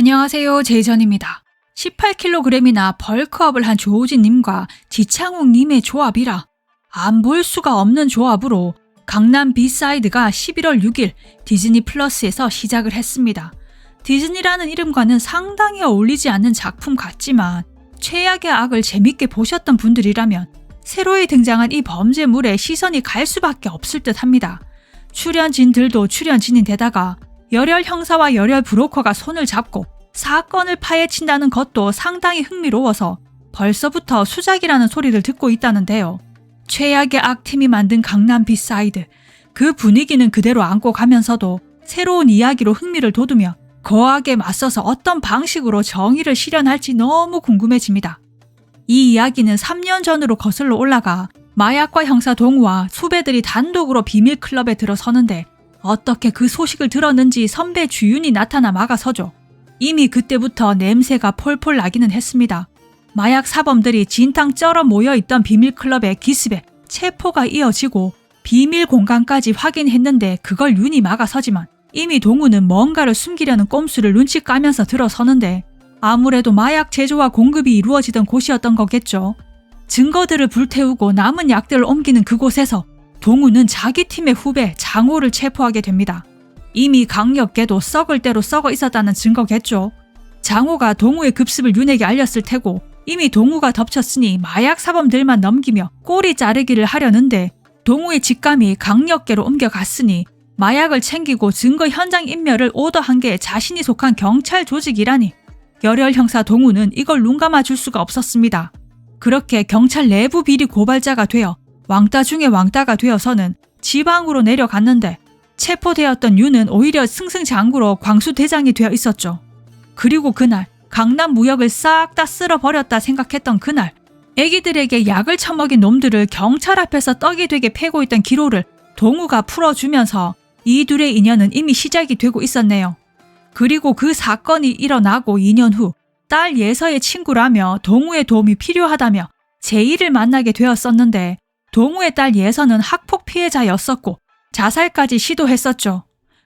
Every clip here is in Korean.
안녕하세요, 제이전입니다. 18kg이나 벌크업을 한 조우진님과 지창욱님의 조합이라 안 볼 수가 없는 조합으로 강남 비사이드가 11월 6일 디즈니 플러스에서 시작을 했습니다. 디즈니라는 이름과는 상당히 어울리지 않는 작품 같지만 최악의 악을 재밌게 보셨던 분들이라면 새로이 등장한 이 범죄물에 시선이 갈 수밖에 없을 듯 합니다. 출연진들도 출연진인데다가 열혈 형사와 열혈 브로커가 손을 잡고 사건을 파헤친다는 것도 상당히 흥미로워서 벌써부터 수작이라는 소리를 듣고 있다는데요. 최악의 악팀이 만든 강남 비사이드, 그 분위기는 그대로 안고 가면서도 새로운 이야기로 흥미를 돋우며 거악에 맞서서 어떤 방식으로 정의를 실현할지 너무 궁금해집니다. 이 이야기는 3년 전으로 거슬러 올라가 마약과 형사 동우와 후배들이 단독으로 비밀클럽에 들어서는데 어떻게 그 소식을 들었는지 선배 주윤이 나타나 막아서죠. 이미 그때부터 냄새가 폴폴 나기는 했습니다. 마약 사범들이 진탕 쩔어 모여있던 비밀클럽의 기습에 체포가 이어지고 비밀 공간까지 확인했는데 그걸 윤이 막아서지만 이미 동우는 뭔가를 숨기려는 꼼수를 눈치 까면서 들어서는데 아무래도 마약 제조와 공급이 이루어지던 곳이었던 거겠죠. 증거들을 불태우고 남은 약들을 옮기는 그곳에서 동우는 자기 팀의 후배 장호를 체포하게 됩니다. 이미 강력계도 썩을 대로 썩어 있었다는 증거겠죠. 장호가 동우의 급습을 윤에게 알렸을 테고 이미 동우가 덮쳤으니 마약 사범들만 넘기며 꼬리 자르기를 하려는데 동우의 직감이 강력계로 옮겨갔으니 마약을 챙기고 증거 현장 인멸을 오더한 게 자신이 속한 경찰 조직이라니 열혈 형사 동우는 이걸 눈 감아줄 수가 없었습니다. 그렇게 경찰 내부 비리 고발자가 되어 왕따 중에 왕따가 되어서는 지방으로 내려갔는데 체포되었던 윤은 오히려 승승장구로 광수대장이 되어 있었죠. 그리고 그날 강남 무역을 싹 다 쓸어버렸다 생각했던 그날 애기들에게 약을 처먹인 놈들을 경찰 앞에서 떡이 되게 패고 있던 기로를 동우가 풀어주면서 이 둘의 인연은 이미 시작이 되고 있었네요. 그리고 그 사건이 일어나고 2년 후 딸 예서의 친구라며 동우의 도움이 필요하다며 제이를 만나게 되었었는데 동우의 딸 예서는 학폭 피해자였었고 자살까지 시도했었죠.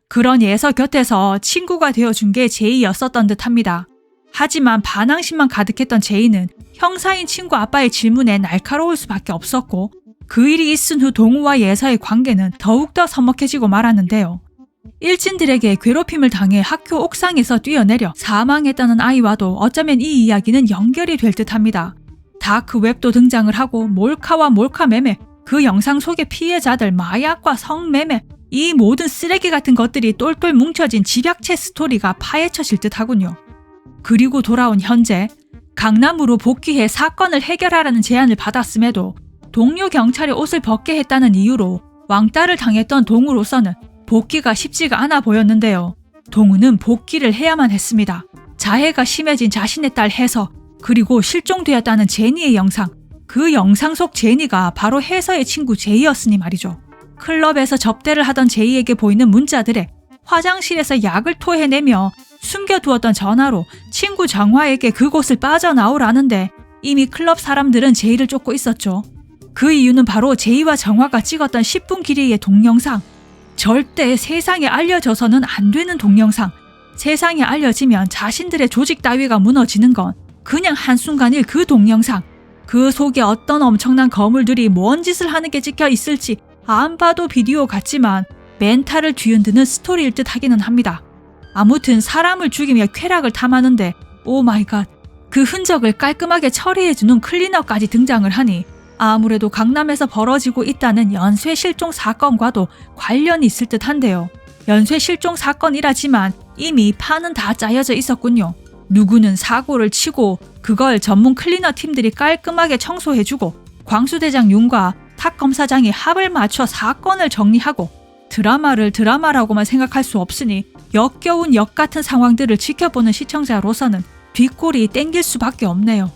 그런 예서 곁에서 친구가 되어준 게 제이였었던 듯합니다. 하지만 반항심만 가득했던 제이는 형사인 친구 아빠의 질문에 날카로울 수밖에 없었고 그 일이 있은 후 동우와 예서의 관계는 더욱더 서먹해지고 말았는데요. 일진들에게 괴롭힘을 당해 학교 옥상에서 뛰어내려 사망했다는 아이와도 어쩌면 이 이야기는 연결이 될 듯합니다. 다크웹도 등장을 하고 몰카와 몰카 매매, 그 영상 속의 피해자들 마약과 성매매, 이 모든 쓰레기 같은 것들이 똘똘 뭉쳐진 집약체 스토리가 파헤쳐질 듯하군요. 그리고 돌아온 현재 강남으로 복귀해 사건을 해결하라는 제안을 받았음에도 동료 경찰의 옷을 벗게 했다는 이유로 왕따를 당했던 동우로서는 복귀가 쉽지가 않아 보였는데요. 동우는 복귀를 해야만 했습니다. 자해가 심해진 자신의 딸 혜서, 그리고 실종되었다는 제니의 영상, 그 영상 속 제니가 바로 혜서의 친구 제이였으니 말이죠. 클럽에서 접대를 하던 제이에게 보이는 문자들에 화장실에서 약을 토해내며 숨겨두었던 전화로 친구 정화에게 그곳을 빠져나오라는데 이미 클럽 사람들은 제이를 쫓고 있었죠. 그 이유는 바로 제이와 정화가 찍었던 10분 길이의 동영상, 절대 세상에 알려져서는 안 되는 동영상, 세상에 알려지면 자신들의 조직 따위가 무너지는 건 그냥 한순간일 그 동영상, 그 속에 어떤 엄청난 거물들이 뭔 짓을 하는 게 찍혀 있을지 안 봐도 비디오 같지만 멘탈을 뒤흔드는 스토리일 듯 하기는 합니다. 아무튼 사람을 죽이며 쾌락을 탐하는데 오 마이 갓, 그 흔적을 깔끔하게 처리해주는 클리너까지 등장을 하니 아무래도 강남에서 벌어지고 있다는 연쇄 실종 사건과도 관련이 있을 듯 한데요. 연쇄 실종 사건이라지만 이미 판은 다 짜여져 있었군요. 누구는 사고를 치고 그걸 전문 클리너 팀들이 깔끔하게 청소해주고 광수대장 윤과 탁 검사장이 합을 맞춰 사건을 정리하고 드라마를 드라마라고만 생각할 수 없으니 역겨운 역 같은 상황들을 지켜보는 시청자로서는 뒷골이 땡길 수밖에 없네요.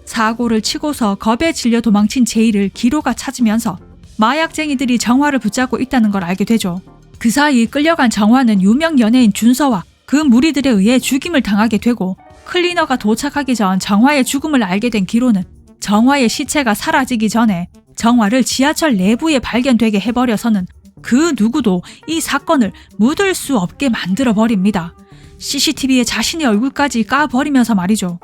사고를 치고서 겁에 질려 도망친 제이를 기로가 찾으면서 마약쟁이들이 정화를 붙잡고 있다는 걸 알게 되죠. 그 사이 끌려간 정화는 유명 연예인 준서와 그 무리들에 의해 죽임을 당하게 되고 클리너가 도착하기 전 정화의 죽음을 알게 된 기로는 정화의 시체가 사라지기 전에 정화를 지하철 내부에 발견되게 해버려서는 그 누구도 이 사건을 묻을 수 없게 만들어버립니다. CCTV에 자신의 얼굴까지 까버리면서 말이죠.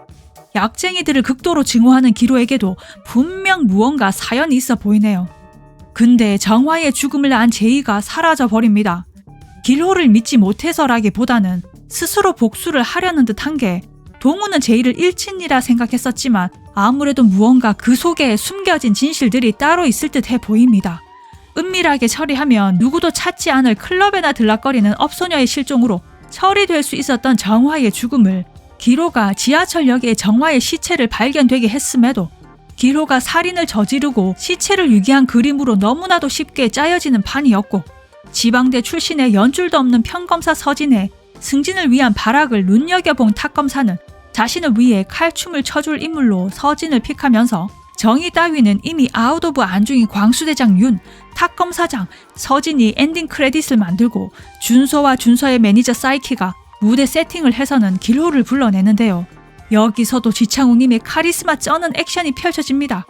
약쟁이들을 극도로 증오하는 기로에게도 분명 무언가 사연이 있어 보이네요. 근데 정화의 죽음을 안 제이가 사라져버립니다. 길호를 믿지 못해서라기보다는 스스로 복수를 하려는 듯한 게 동우는 제이를 일친이라 생각했었지만 아무래도 무언가 그 속에 숨겨진 진실들이 따로 있을 듯해 보입니다. 은밀하게 처리하면 누구도 찾지 않을 클럽에나 들락거리는 업소녀의 실종으로 처리될 수 있었던 정화의 죽음을 기로가 지하철역에 정화의 시체를 발견되게 했음에도 기로가 살인을 저지르고 시체를 유기한 그림으로 너무나도 쉽게 짜여지는 판이었고 지방대 출신의 연줄도 없는 평검사 서진의 승진을 위한 발악을 눈여겨본 탁검사는 자신을 위해 칼춤을 쳐줄 인물로 서진을 픽하면서 정의 따위는 이미 아웃 오브 안중인 광수대장 윤, 탁검사장, 서진이 엔딩 크레딧을 만들고 준서와 준서의 매니저 사이키가 무대 세팅을 해서는 길호를 불러내는데요. 여기서도 지창욱님의 카리스마 쩌는 액션이 펼쳐집니다.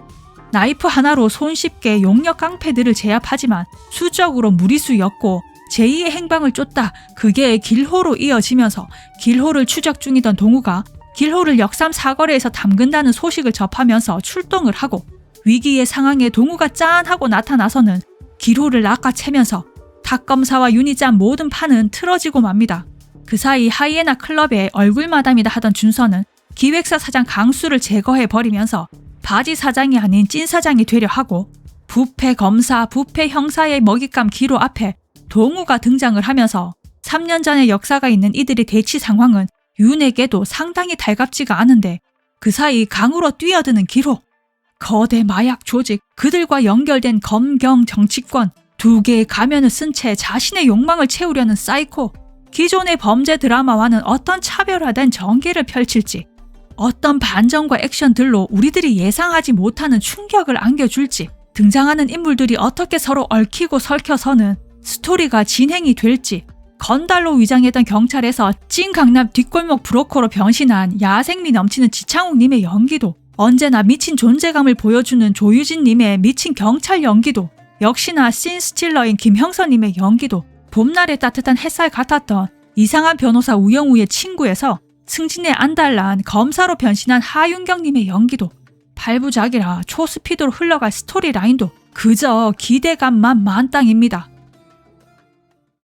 나이프 하나로 손쉽게 용역 깡패들을 제압하지만 수적으로 무리수였고 제2의 행방을 쫓다 그게 길호로 이어지면서 길호를 추적 중이던 동우가 길호를 역삼 사거리에서 담근다는 소식을 접하면서 출동을 하고 위기의 상황에 동우가 짠하고 나타나서는 길호를 낚아채면서 탁검사와 윤이 짠 모든 판은 틀어지고 맙니다. 그 사이 하이에나 클럽의 얼굴마담이다 하던 준서는 기획사 사장 강수를 제거해버리면서 바지 사장이 아닌 찐 사장이 되려 하고 부패 검사, 부패 형사의 먹잇감 기로 앞에 동우가 등장을 하면서 3년 전의 역사가 있는 이들의 대치 상황은 윤에게도 상당히 달갑지가 않은데 그 사이 강으로 뛰어드는 기로. 거대 마약 조직, 그들과 연결된 검경 정치권, 두 개의 가면을 쓴 채 자신의 욕망을 채우려는 사이코. 기존의 범죄 드라마와는 어떤 차별화된 전개를 펼칠지, 어떤 반전과 액션들로 우리들이 예상하지 못하는 충격을 안겨줄지, 등장하는 인물들이 어떻게 서로 얽히고 설켜서는 스토리가 진행이 될지, 건달로 위장했던 경찰에서 찐 강남 뒷골목 브로커로 변신한 야생미 넘치는 지창욱님의 연기도, 언제나 미친 존재감을 보여주는 조유진님의 미친 경찰 연기도, 역시나 씬 스틸러인 김형선님의 연기도, 봄날의 따뜻한 햇살 같았던 이상한 변호사 우영우의 친구에서 승진의 안달난 검사로 변신한 하윤경님의 연기도, 발부작이라 초스피드로 흘러갈 스토리라인도 그저 기대감만 만땅입니다.